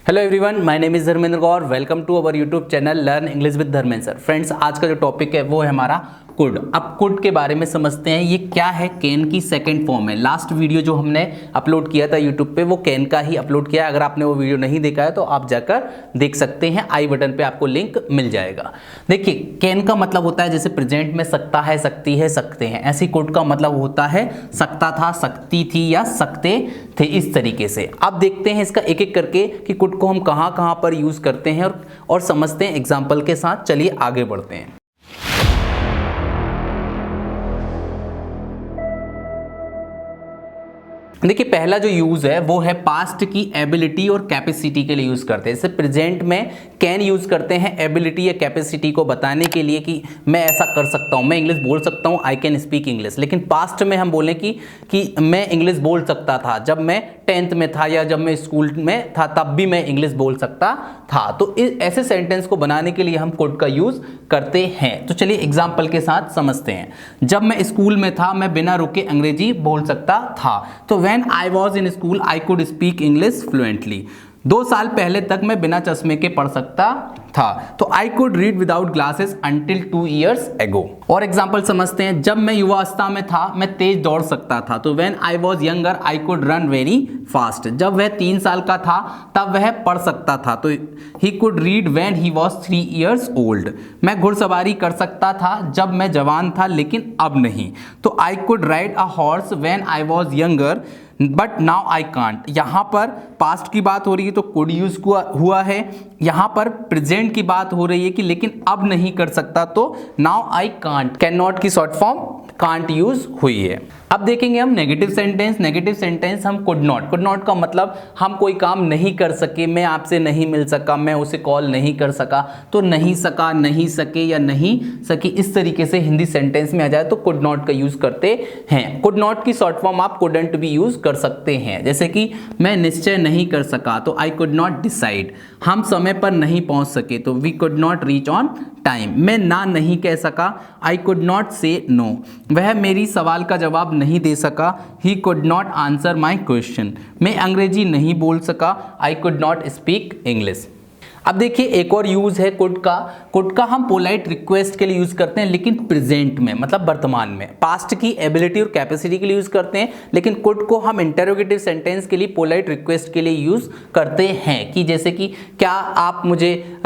Hello everyone, my name is Dharmendra Gaur. Welcome to our YouTube channel learn English with Dharmendra sir. Friends, आज का जो topic है वो है हमारा कुड। अब कुड के बारे में समझते हैं। ये क्या है? कैन की सेकंड फॉर्म है। लास्ट वीडियो जो हमने अपलोड किया था यूट्यूब पे वो कैन का ही अपलोड किया है। अगर आपने वो वीडियो नहीं देखा है तो आप जाकर देख सकते हैं, आई बटन पे आपको लिंक मिल जाएगा। देखिए, कैन का मतलब होता है जैसे प्रेजेंट में सकता है, सकती है, सकते हैं, ऐसी कुड का मतलब होता है सकता था, सकती थी या सकते थे, इस तरीके से। अब देखते हैं इसका एक एक करके कि कुड को हम कहां कहां पर यूज करते हैं और समझते हैं एग्जाम्पल के साथ। चलिए आगे बढ़ते हैं। देखिए, पहला जो यूज है वो है पास्ट की एबिलिटी और कैपेसिटी के लिए यूज करते हैं। जैसे प्रेजेंट में कैन यूज करते हैं एबिलिटी या कैपेसिटी को बताने के लिए कि मैं ऐसा कर सकता हूं, मैं इंग्लिश बोल सकता हूं, आई कैन स्पीक इंग्लिश। लेकिन पास्ट में हम बोलें कि मैं इंग्लिश बोल सकता था, जब मैं 10th में था या जब मैं स्कूल में था तब भी मैं इंग्लिश बोल सकता था। तो ऐसे सेंटेंस को बनाने के लिए हम कुड का यूज करते हैं। तो चलिए एग्जाम्पल के साथ समझते हैं। जब मैं स्कूल में था मैं बिना रुके अंग्रेजी बोल सकता था। तो When I was in school, I could speak English fluently. 2 साल पहले तक मैं बिना चश्मे के पढ़ सकता था। तो I could read without glasses until 2 years ago. और एग्जाम्पल समझते हैं। जब मैं युवावस्था में था मैं तेज दौड़ सकता था। तो When I was younger, I could run very fast. जब वह 3 साल का था तब वह पढ़ सकता था। तो He could read when he was 3 years old. मैं घुड़सवारी कर सकता था जब मैं जवान था लेकिन अब नहीं। तो I could ride a horse when I was younger. But now I can't. यहाँ पर पास्ट की बात हो रही है तो कुड यूज हुआ है। यहाँ पर प्रेजेंट की बात हो रही है कि लेकिन अब नहीं कर सकता, तो now I can't, can not की शॉर्ट फॉर्म कांट यूज हुई है। अब देखेंगे हम नेगेटिव सेंटेंस। नेगेटिव सेंटेंस हम कुड नॉट का मतलब हम कोई काम नहीं कर सके, मैं आपसे नहीं मिल सका, मैं उसे कॉल नहीं कर सका। तो नहीं सका, नहीं सके या नहीं सकी, इस तरीके से हिंदी सेंटेंस में आ जाए तो कुड नॉट का यूज करते हैं। कुड नॉट की शॉर्ट फॉर्म आप कुडंट भी यूज कर सकते हैं। जैसे कि मैं निश्चय नहीं कर सका तो आई कुड नॉट डिसाइड। हम समय पर नहीं पहुंच सके तो we could not reach on time. मैं ना नहीं कह सका, I could not say no. वह मेरी सवाल का जवाब नहीं दे सका, he could not answer my question. मैं अंग्रेजी नहीं बोल सका, I could not speak English. अब देखिए एक और यूज है कुड का। कुड का हम पोलाइट रिक्वेस्ट के लिए यूज करते हैं, लेकिन प्रेजेंट में, मतलब वर्तमान में। पास्ट की एबिलिटी और कैपेसिटी के लिए यूज करते हैं, लेकिन कुड को हम इंटरोगेटिव सेंटेंस के लिए, पोलाइट रिक्वेस्ट के लिए यूज करते हैं। कि जैसे कि क्या आप मुझे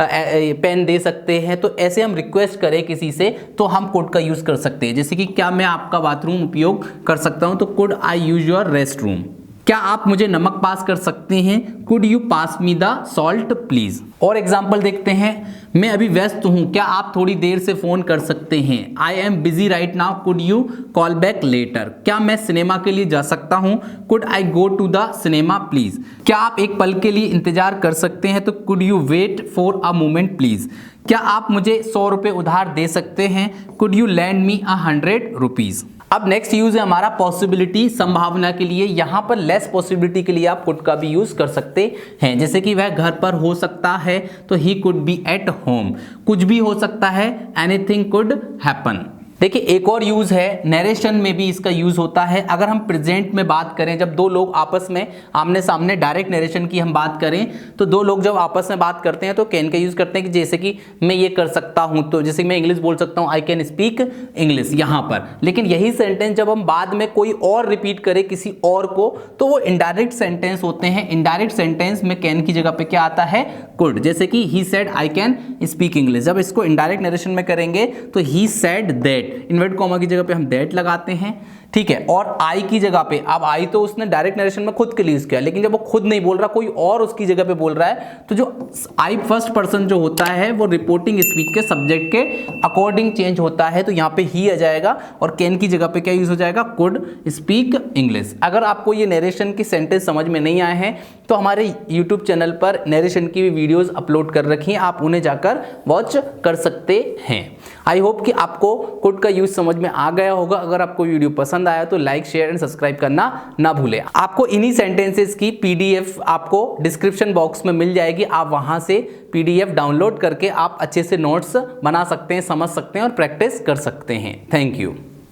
पेन दे सकते हैं, तो ऐसे हम रिक्वेस्ट करें किसी से तो हम कुड का यूज कर सकते हैं। जैसे कि क्या मैं आपका बाथरूम उपयोग कर सकता हूं, तो could I use your rest room. क्या आप मुझे नमक पास कर सकते हैं, could you pass me the salt please. और एग्जाम्पल देखते हैं। मैं अभी व्यस्त हूं, क्या आप थोड़ी देर से फोन कर सकते हैं, I am busy right now, could you call back later. क्या मैं सिनेमा के लिए जा सकता हूं, could I go to the cinema please. क्या आप एक पल के लिए इंतजार कर सकते हैं, तो could you wait for a moment please. क्या आप मुझे 100 रुपए उधार दे सकते हैं, could you lend me 100 rupees. अब नेक्स्ट यूज है हमारा पॉसिबिलिटी, संभावना के लिए। यहां पर लेस पॉसिबिलिटी के लिए आप कुड का भी यूज कर सकते हैं। जैसे कि वह घर पर हो सकता है तो he could be at home. कुछ भी हो सकता है, एनीथिंग कुड हैपन। देखिए एक और यूज है, नरेशन में भी इसका यूज होता है। अगर हम प्रेजेंट में बात करें, जब दो लोग आपस में आमने सामने, डायरेक्ट नरेशन की हम बात करें तो दो लोग जब आपस में बात करते हैं तो कैन का यूज करते हैं। कि जैसे कि मैं ये कर सकता हूं, तो जैसे मैं इंग्लिश बोल सकता हूं, आई कैन स्पीक इंग्लिश यहां पर। लेकिन यही सेंटेंस जब हम बाद में कोई और रिपीट करें किसी और को, तो वो इनडायरेक्ट सेंटेंस होते हैं। इनडायरेक्ट सेंटेंस में कैन की जगह पे क्या आता है, कुड। जैसे कि he said I can speak English. जब इसको इनडायरेक्ट नरेशन में करेंगे तो he said that, invert comma की जगह पे हम दैट लगाते हैं, ठीक है। और आई की जगह पे, अब आई तो उसने डायरेक्ट नरेशन में खुद के लिए यूज किया, लेकिन जब वो खुद नहीं बोल रहा, कोई और उसकी जगह पे बोल रहा है, तो जो आई फर्स्ट पर्सन जो होता है वो रिपोर्टिंग स्पीच के सब्जेक्ट के अकॉर्डिंग चेंज होता है। तो यहाँ पे ही आ जाएगा और कैन की जगह पे क्या यूज हो जाएगा, कुड स्पीक इंग्लिश। अगर आपको ये नरेशन की सेंटेंस समझ में नहीं आए हैं तो हमारे यूट्यूब चैनल पर नरेशन की भी वीडियोज अपलोड कर रखी हैं, आप उन्हें जाकर वॉच कर सकते हैं। आई होप कि आपको कुड का यूज समझ में आ गया होगा। अगर आपको वीडियो पसंद आया तो लाइक, शेयर एंड सब्सक्राइब करना ना भूलें। आपको इन्हीं सेंटेंसेस की पीडीएफ आपको डिस्क्रिप्शन बॉक्स में मिल जाएगी। आप वहां से पीडीएफ डाउनलोड करके आप अच्छे से नोट्स बना सकते हैं, समझ सकते हैं और प्रैक्टिस कर सकते हैं। Thank you.